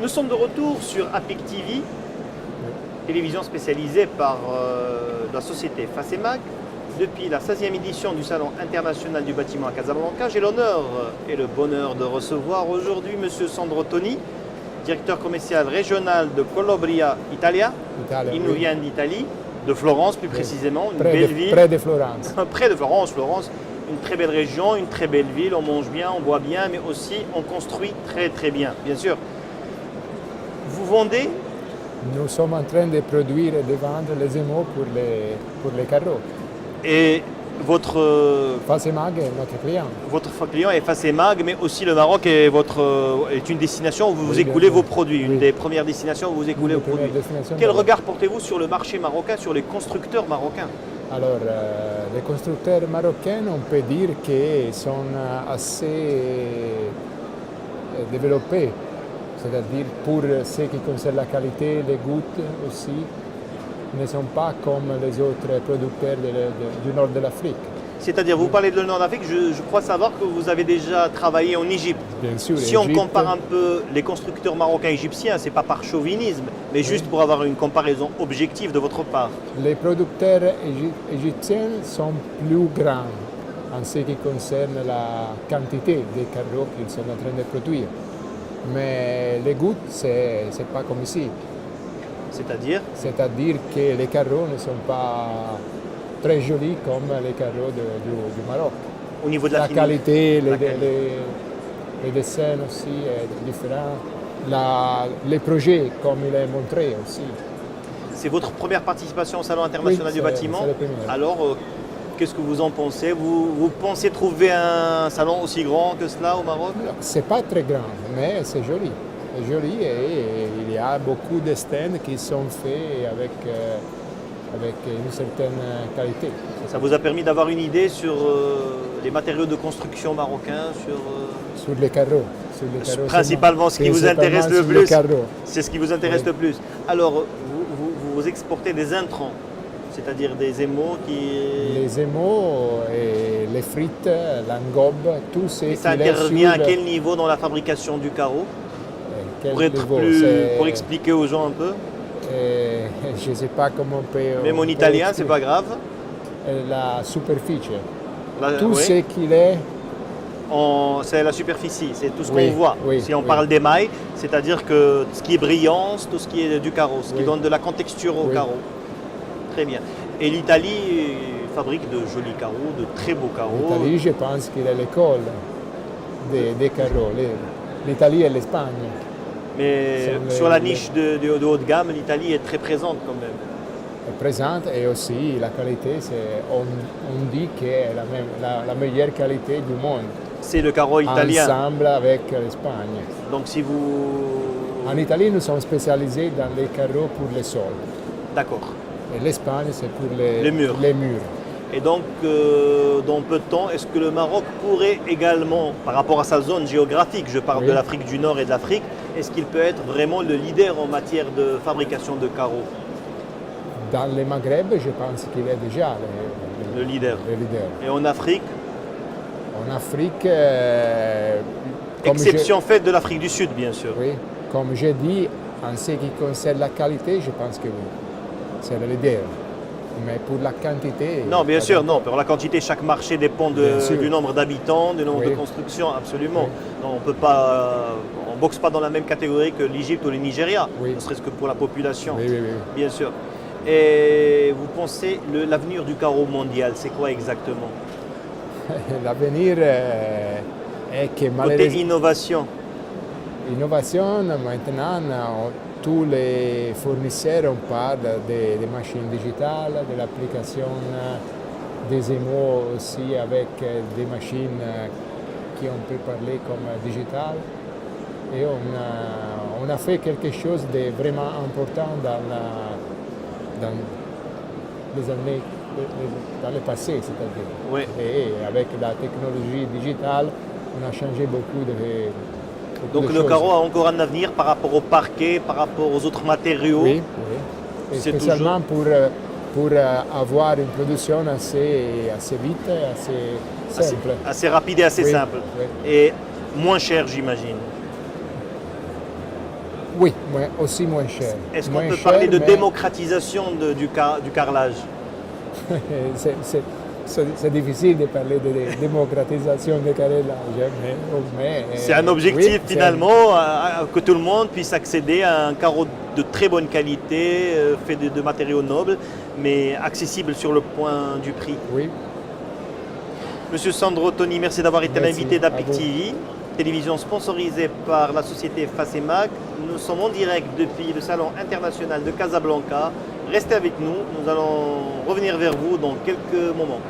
Nous sommes de retour sur APIC TV, télévision spécialisée par la société Facemag. Depuis la 16e édition du Salon international du bâtiment à Casablanca, j'ai l'honneur et le bonheur de recevoir aujourd'hui M. Sandro Toni, directeur commercial régional de Colobria Italia. Il nous vient d'Italie, de Florence plus précisément, une belle ville. Près de Florence. Près de Florence, une très belle région, une très belle ville, on mange bien, on boit bien, mais aussi on construit très très bien, bien sûr. Vous vendez? Nous sommes en train de produire et de vendre les émaux pour les carreaux. Et votre Facemag est notre client. Votre client est Facemag, mais aussi le Maroc est une destination où vous écoulez vos produits, une des premières destinations où vous écoulez vos produits. Quel regard portez-vous sur le marché marocain, sur les constructeurs marocains? Alors, les constructeurs marocains, on peut dire qu'ils sont assez développés, c'est-à-dire pour ce qui concerne la qualité, les gouttes aussi, ne sont pas comme les autres producteurs du nord de l'Afrique. C'est-à-dire, vous parlez de nord d'Afrique, je crois savoir que vous avez déjà travaillé en Égypte. Bien sûr. Si on compare un peu les constructeurs marocains et égyptiens, ce n'est pas par chauvinisme, mais juste pour avoir une comparaison objective de votre part. Les producteurs égyptiens sont plus grands en ce qui concerne la quantité des carreaux qu'ils sont en train de produire. Mais les gouttes, ce n'est pas comme ici. C'est-à-dire? C'est-à-dire que les carreaux ne sont pas très jolis comme les carreaux du Maroc. Au niveau de la qualité, les dessins aussi sont différents. Les projets, comme il est montré aussi. C'est votre première participation au Salon international du bâtiment. C'est la première. Alors, qu'est-ce que vous en pensez? Vous pensez trouver un salon aussi grand que cela au Maroc? Ce n'est pas très grand, mais c'est joli. C'est joli et il y a beaucoup de stands qui sont faits avec une certaine qualité. Ça vous a permis d'avoir une idée sur les matériaux de construction marocains, sur les carreaux. Principalement ce qui vous intéresse le plus. C'est ce qui vous intéresse le plus. Alors, vous exportez des intrants, c'est-à-dire des émaux qui... Les émaux, et les frites, l'engobe, tout ce qui ça intervient à quel niveau dans la fabrication du carreau? Pour expliquer aux gens un peu. Je ne sais pas comment on peut... Même en italien, c'est pas grave. La superficie. Tout ce qu'il est... C'est la superficie, c'est tout ce qu'on voit. Si on parle d'émail, c'est-à-dire que ce qui est brillant, tout ce qui est du carreau, ce qui donne de la contexture au carreau. Très bien. Et l'Italie fabrique de jolis carreaux, de très beaux carreaux. L'Italie, je pense qu'il est l'école des carreaux. L'Italie et l'Espagne. Mais sur la niche de haut de gamme, l'Italie est très présente quand même. Est présente et aussi la qualité, on dit que est la meilleure qualité du monde. C'est le carreau italien. Ensemble avec l'Espagne. Donc si vous... En Italie, nous sommes spécialisés dans les carreaux pour les sols. D'accord. Et l'Espagne, c'est pour les murs. Et donc, dans peu de temps, est-ce que le Maroc pourrait également, par rapport à sa zone géographique, je parle de l'Afrique du Nord et de l'Afrique, est-ce qu'il peut être vraiment le leader en matière de fabrication de carreaux? Dans le Maghreb, je pense qu'il est déjà le leader. Et en Afrique? En Afrique... exception faite de l'Afrique du Sud, bien sûr. Oui, comme j'ai dit, en ce qui concerne la qualité, je pense que oui, c'est le leader. Mais pour la quantité... Non, bien sûr, non. Pour la quantité, chaque marché dépend du nombre d'habitants, du nombre de constructions, absolument. Non, on ne boxe pas dans la même catégorie que l'Égypte ou le Nigeria, ne serait-ce que pour la population, bien sûr. Et vous pensez, l'avenir du carreau mondial, c'est quoi exactement? L'avenir est que malheureusement... Côté innovation. Innovation, maintenant, tous les fournisseurs, on parle des machines digitales, de l'application des émaux aussi avec des machines qui on peut parler comme digitales. Et on a fait quelque chose de vraiment important dans les années, dans le passé, c'est-à-dire. Oui. Et avec la technologie digitale, on a changé beaucoup de Donc le carreau a encore un avenir par rapport au parquet, par rapport aux autres matériaux. Oui. Et spécialement pour avoir une production assez vite, assez simple. Assez rapide et assez simple. Oui. Et moins cher, j'imagine. Oui, aussi moins cher. Est-ce qu'on Moins peut cher, parler de mais démocratisation du carrelage? c'est difficile de parler de démocratisation des carrellages, mais C'est un objectif oui, finalement, que tout le monde puisse accéder à un carreau de très bonne qualité, fait de matériaux nobles, mais accessible sur le point du prix. Oui, Monsieur Sandro Toni, merci d'avoir été Merci l'invité à d'Apic vous. TV, télévision sponsorisée par la société Facemac. Nous sommes en direct depuis le Salon international de Casablanca. Restez avec nous, nous allons revenir vers vous dans quelques moments.